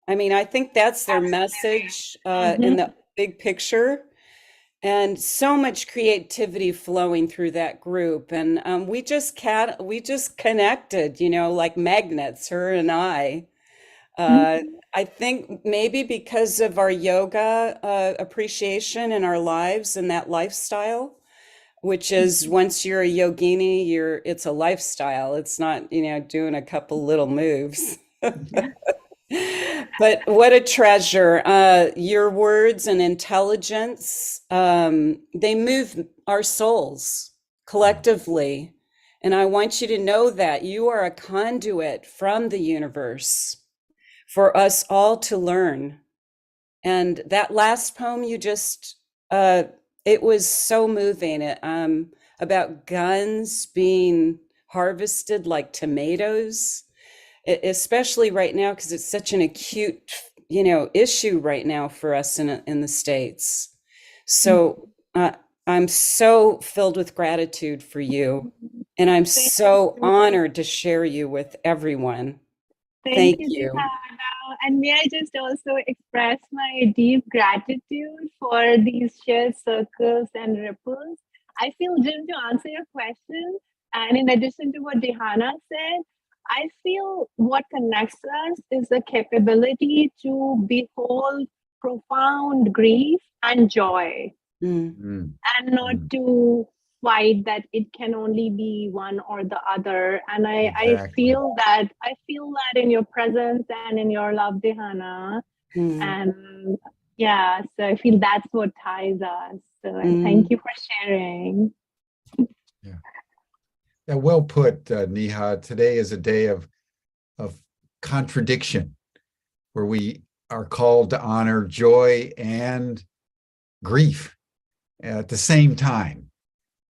I mean, I think that's their message in Mhm. the big picture. And so much creativity flowing through that group, and we just connected, like magnets, her and I. Uh, Mhm. I think maybe because of our yoga appreciation in our lives and that lifestyle, which is once you're a yogini, it's a lifestyle. It's not, doing a couple little moves. But what a treasure. Your words and intelligence, they move our souls collectively. And I want you to know that you are a conduit from the universe for us all to learn. And that last poem you just, it was so moving. About guns being harvested like tomatoes, especially right now, because it's such an acute, issue right now for us in the States. So I'm so filled with gratitude for you. And I'm Thank so you. honored to share you with everyone. Thank Thank you, you. Dihana. And may I just also express my deep gratitude for these shared circles and ripples. I feel, Jim, to answer your question, and in addition to what Dihana said, I feel what connects us is the capability to behold profound grief and joy, Mm. mm, and not mm, to fight that it can only be one or the other. And I exactly. feel that in your presence and in your love, Dehana. Mm. And yeah, so I feel that's what ties us. And thank you for sharing. Yeah, well put, Neha. Today is a day of contradiction, where we are called to honor joy and grief at the same time,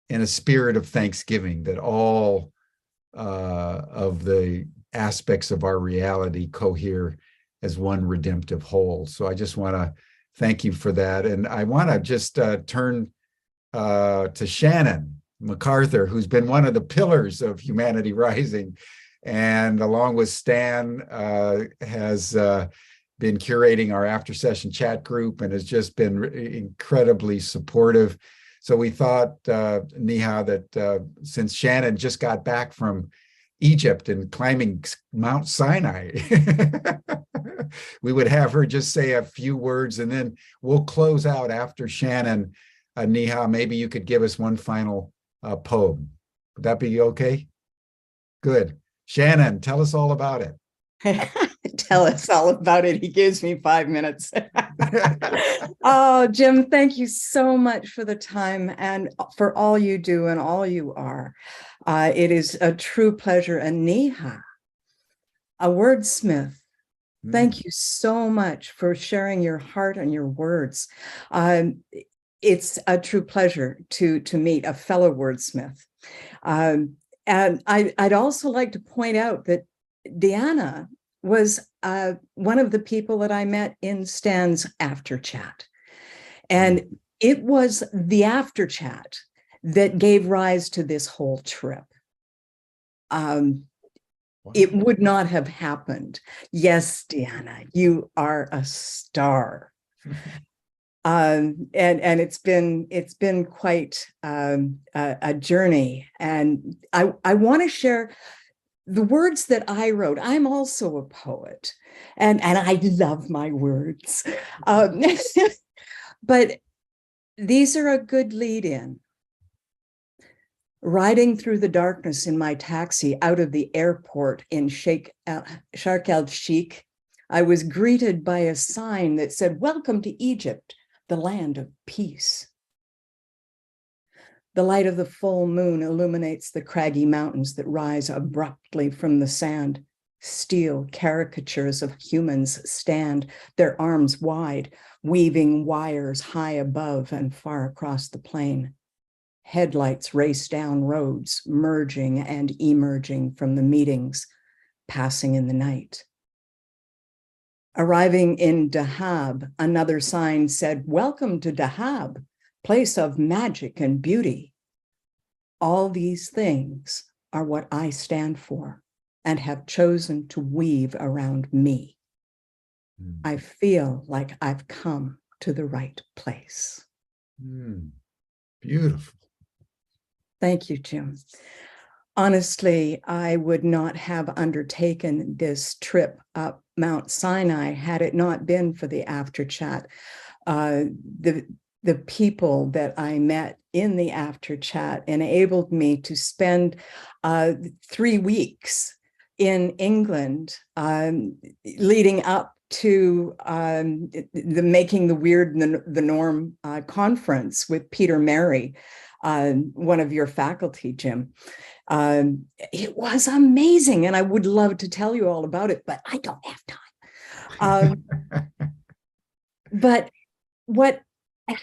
in a spirit of thanksgiving, that all of the aspects of our reality cohere as one redemptive whole. So I just want to thank you for that. And I want to just turn to Shannon MacArthur, who's been one of the pillars of Humanity Rising, and along with Stan, has been curating our after session chat group and has just been incredibly supportive. So we thought, Neha, that since Shannon just got back from Egypt and climbing Mount Sinai, we would have her just say a few words, and then we'll close out after Shannon. Neha, maybe you could give us one final poem. Would that be okay? Good. Shannon, tell us all about it. Tell us all about it. He gives me 5 minutes. Oh, Jim, thank you so much for the time and for all you do and all you are. It is a true pleasure. And Neha, a wordsmith, thank you so much for sharing your heart and your words. It's a true pleasure to meet a fellow wordsmith. And I'd also like to point out that Deanna was one of the people that I met in Stan's after chat. And it was the after chat that gave rise to this whole trip. It would not have happened. Yes, Deanna, you are a star. And it's been quite a journey. And I want to share the words that I wrote. I'm also a poet, and I love my words. But these are a good lead in. Riding through the darkness in my taxi out of the airport in Shark el-Sheikh, I was greeted by a sign that said, "Welcome to Egypt, the land of peace." The light of the full moon illuminates the craggy mountains that rise abruptly from the sand. Steel caricatures of humans stand, their arms wide, weaving wires high above and far across the plain. Headlights race down roads, merging and emerging from the meetings, passing in the night. Arriving in Dahab, another sign said, "Welcome to Dahab, place of magic and beauty." All these things are what I stand for and have chosen to weave around me. I feel like I've come to the right place. Beautiful. Thank you, Jim. Honestly, I would not have undertaken this trip up Mount Sinai had it not been for the after chat. The people that I met in the after chat enabled me to spend 3 weeks in England, leading up to the Making the Weird the Norm conference with Peter Mary, one of your faculty, Jim. It was amazing, and I would love to tell you all about it, but I don't have time. But what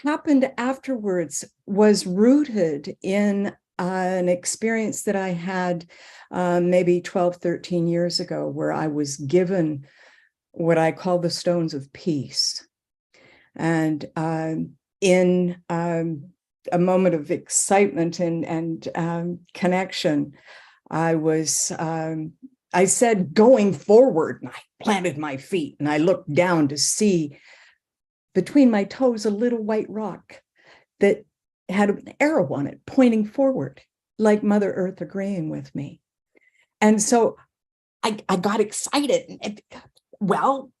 happened afterwards was rooted in an experience that I had maybe 12, 13 years ago, where I was given what I call the stones of peace. And in a moment of excitement and connection, I said, "Going forward," and I planted my feet and I looked down to see between my toes a little white rock that had an arrow on it pointing forward, like Mother Earth agreeing with me. And so I got excited. Well,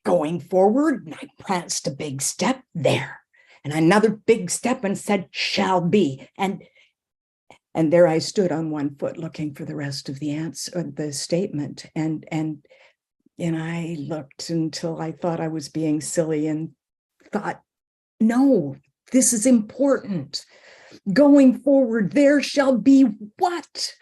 going forward, and I pranced a big step there, and another big step, and said, "Shall be." And there I stood on one foot, looking for the rest of the answer, the statement, and I looked until I thought I was being silly, and thought, no, This is important. Going forward, there shall be what?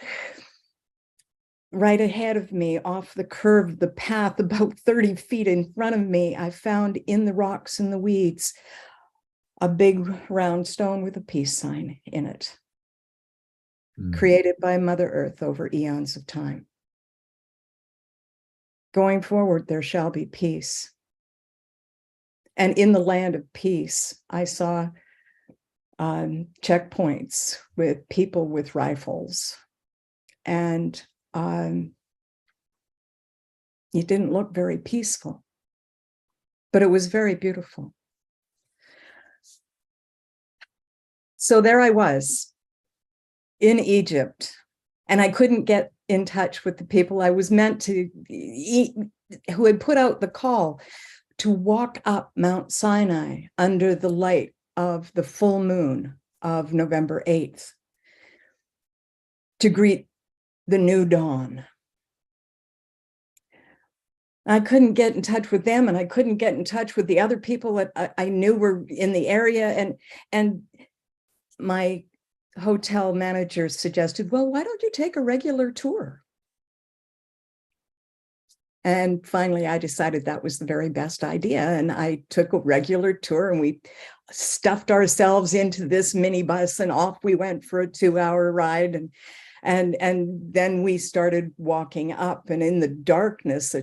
Right ahead of me, off the curve of the path, about 30 feet in front of me, I found in the rocks and the weeds a big round stone with a peace sign in it, created by Mother Earth over eons of time. Going forward, there shall be peace. And in the land of peace, I saw checkpoints with people with rifles. And it didn't look very peaceful, but it was very beautiful. So there I was in Egypt, and I couldn't get in touch with the people I was meant to, who had put out the call to walk up Mount Sinai under the light of the full moon of November 8th to greet the new dawn. I couldn't get in touch with them, and I couldn't get in touch with the other people that I knew were in the area. And my hotel manager suggested, well, why don't you take a regular tour? And finally, I decided that was the very best idea. And I took a regular tour, and we stuffed ourselves into this minibus, and off we went for a 2-hour ride. And then we started walking up, and in the darkness,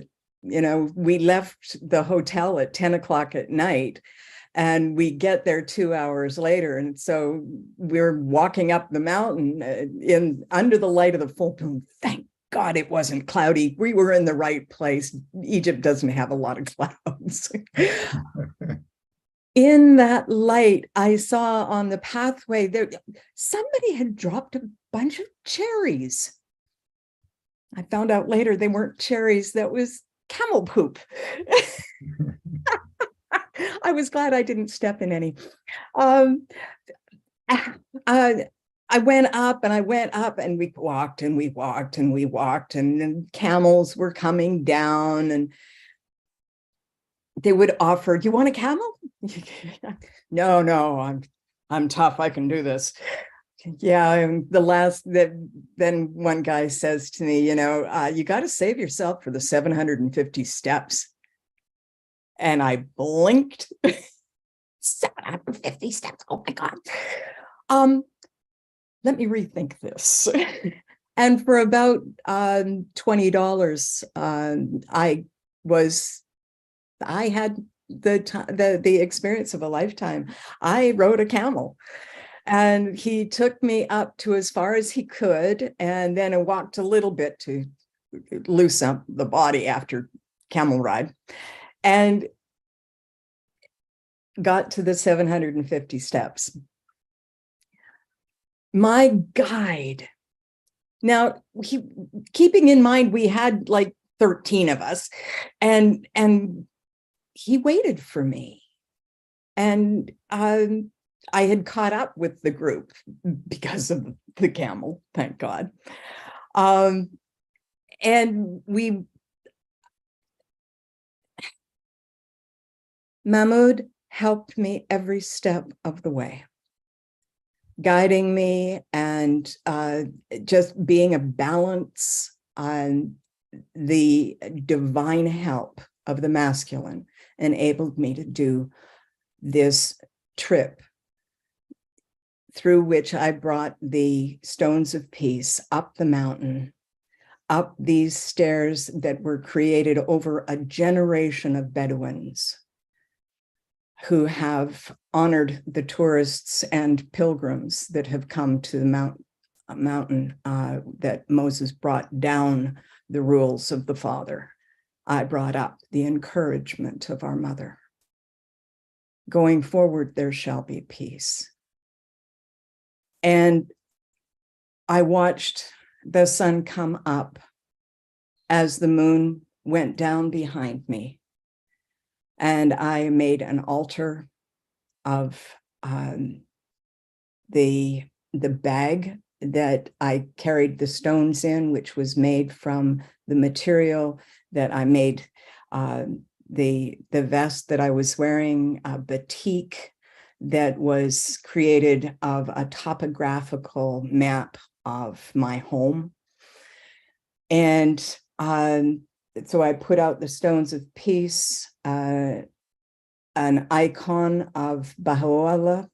we left the hotel at 10 o'clock at night, and we get there 2 hours later. And so we're walking up the mountain under the light of the full moon. Thank God it wasn't cloudy. We were in the right place. Egypt doesn't have a lot of clouds. In that light, I saw on the pathway there, somebody had dropped a bunch of cherries. I found out later they weren't cherries, that was camel poop. I was glad I didn't step in any. I went up and I went up, and we walked and we walked and we walked, and then camels were coming down, and they would offer, do you want a camel? No, I'm tough. I can do this. Yeah, and then one guy says to me, you got to save yourself for the 750 steps. And I blinked. 750 steps. Oh my God. Let me rethink this. And for about $20, I had the experience of a lifetime. I rode a camel, and he took me up to as far as he could, and then I walked a little bit to loosen up the body after camel ride, and got to the 750 steps. My guide, now keeping in mind we had like 13 of us, and he waited for me, and I had caught up with the group because of the camel, thank God. And Mahmoud helped me every step of the way, guiding me and just being a balance on the divine help of the masculine enabled me to do this trip, through which I brought the stones of peace up the mountain, up these stairs that were created over a generation of Bedouins who have honored the tourists and pilgrims that have come to the mountain that Moses brought down the rules of the Father. I brought up the encouragement of our mother. Going forward, there shall be peace. And I watched the sun come up as the moon went down behind me. And I made an altar of the bag that I carried the stones in, which was made from the material that I made the vest that I was wearing, batik, that was created of a topographical map of my home. And so I put out the stones of peace, an icon of Baha'u'llah,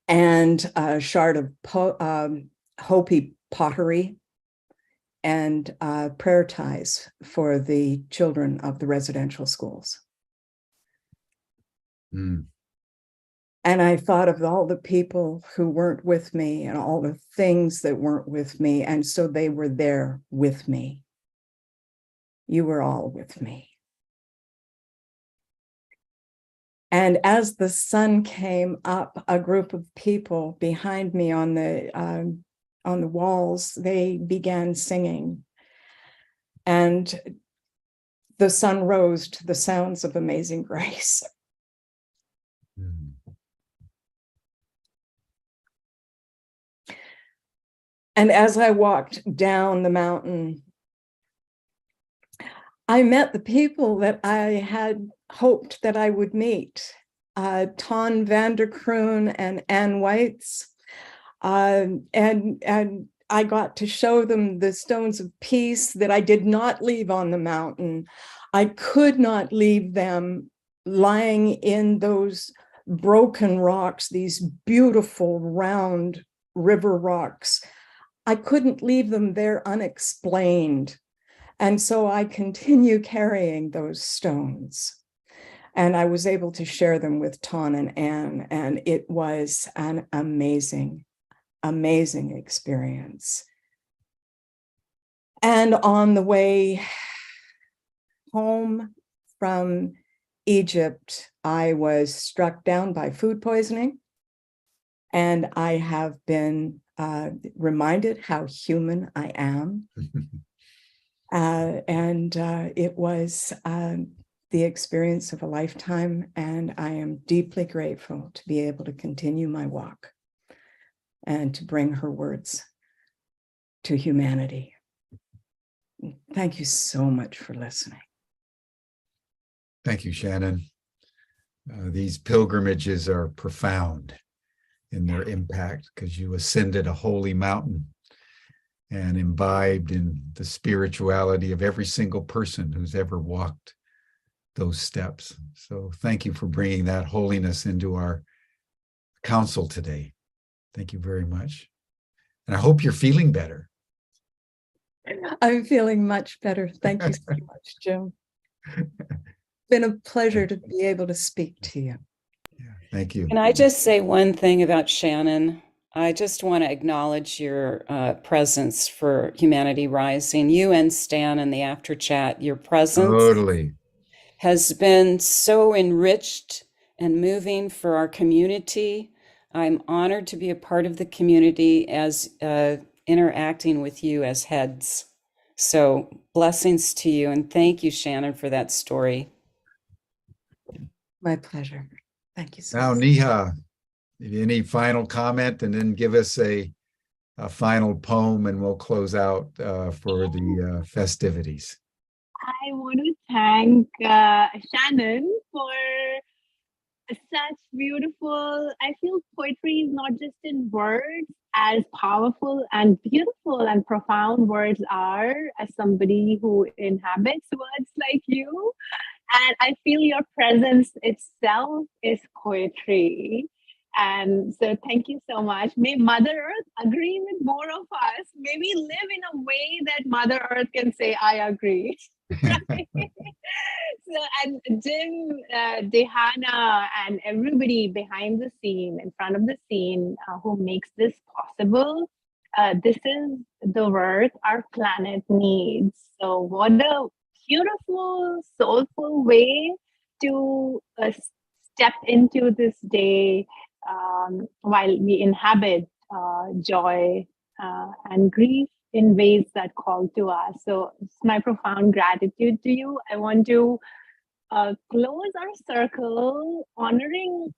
and a shard of Hopi pottery, and prayer ties for the children of the residential schools. Mm. And I thought of all the people who weren't with me and all the things that weren't with me. And so they were there with me. You were all with me. And as the sun came up, a group of people behind me on the walls, they began singing. And the sun rose to the sounds of Amazing Grace. Mm. And as I walked down the mountain, I met the people that I had hoped that I would meet. Ton Vander Kroon and Ann Weitz. And I got to show them the stones of peace that I did not leave on the mountain. I could not leave them lying in those broken rocks, these beautiful round river rocks. I couldn't leave them there unexplained. And so I continue carrying those stones. And I was able to share them with Ton and Anne, and it was an amazing, amazing experience. And on the way home from Egypt, I was struck down by food poisoning. And I have been reminded how human I am. It was the experience of a lifetime, and I am deeply grateful to be able to continue my walk and to bring her words to humanity. Thank you so much for listening. Thank you, Shannon. These pilgrimages are profound in their impact because you ascended a holy mountain and imbibed in the spirituality of every single person who's ever walked those steps. So thank you for bringing that holiness into our council today. Thank you very much. And I hope you're feeling better. I'm feeling much better. Thank you so much, Jim. It's been a pleasure to be able to speak to you. Yeah, thank you. Can I just say one thing about Shannon? I just want to acknowledge your presence for Humanity Rising. You and Stan in the after chat, your presence Totally has been so enriched and moving for our community. I'm honored to be a part of the community as interacting with you as heads. So blessings to you, and thank you, Shannon, for that story. My pleasure. Thank you so now, much. Neha, any final comment, and then give us a final poem, and we'll close out for the festivities. I want to thank Shannon for such beautiful. I feel poetry is not just in words, as powerful and beautiful and profound words are, as somebody who inhabits words like you. And I feel your presence itself is poetry. And so thank you so much. May Mother Earth agree with more of us. May we live in a way that Mother Earth can say, I agree. Right? So, and Jim, Dehana, and everybody behind the scene, in front of the scene, who makes this possible. This is the work our planet needs. So what a beautiful, soulful way to step into this day while we inhabit joy and grief in ways that call to us. So it's my profound gratitude to you. I want to close our circle honoring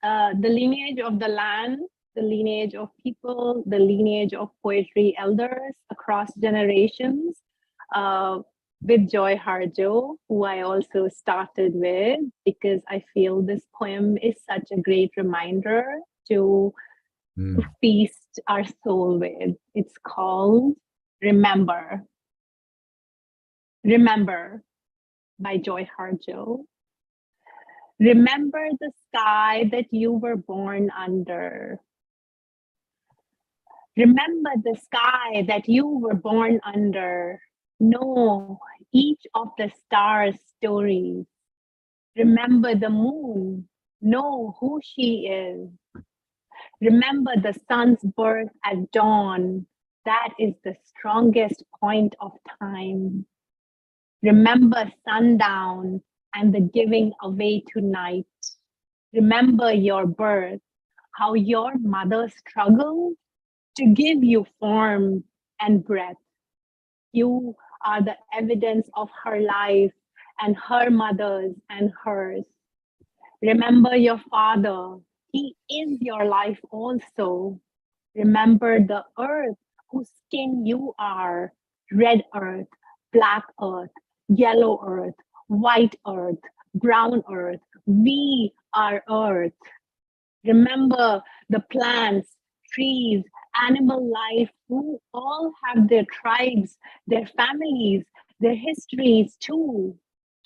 the lineage of the land, the lineage of people, the lineage of poetry elders across generations. with Joy Harjo, who I also started with because I feel this poem is such a great reminder to feast our soul with. It's called Remember. Remember by Joy Harjo. Remember the sky that you were born under. Remember the sky that you were born under. Know each of the stars' stories. Remember the moon. Know who she is. Remember the sun's birth at dawn. That is the strongest point of time. Remember sundown and the giving away to night. Remember your birth, how your mother struggled to give you form and breath. You are the evidence of her life and her mother's and hers. Remember your father. He is your life also. Remember the earth whose skin you are. Red earth, black earth, yellow earth, white earth, brown earth. We are earth. Remember the plants, trees, animal life who all have their tribes, their families, their histories too.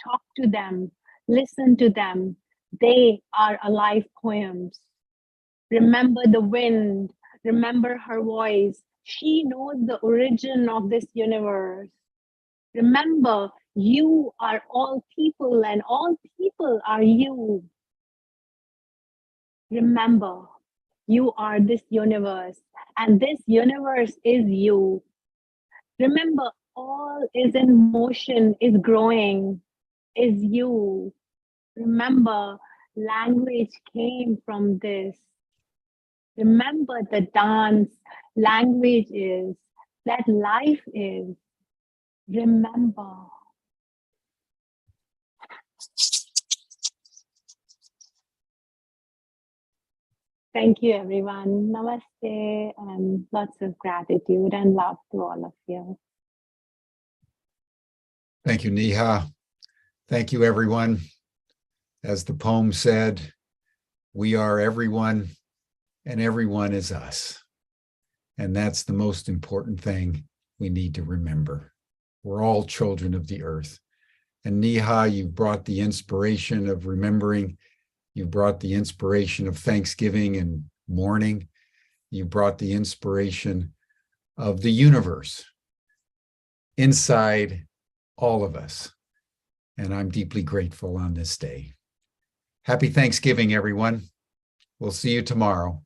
Talk to them, listen to them. They are alive poems. Remember the wind, remember her voice. She knows the origin of this universe. Remember, you are all people and all people are you. Remember, you are this universe and this universe is you. Remember, all is in motion, is growing, is you. Remember, language came from this. Remember the dance, language is, that life is. Remember. Thank you, everyone. Namaste and lots of gratitude and love to all of you. Thank you, Neha. Thank you, everyone. As the poem said, we are everyone and everyone is us. And that's the most important thing we need to remember. We're all children of the earth. And Neha, you brought the inspiration of remembering. You brought the inspiration of Thanksgiving and mourning. You brought the inspiration of the universe inside all of us. And I'm deeply grateful on this day. Happy Thanksgiving, everyone. We'll see you tomorrow.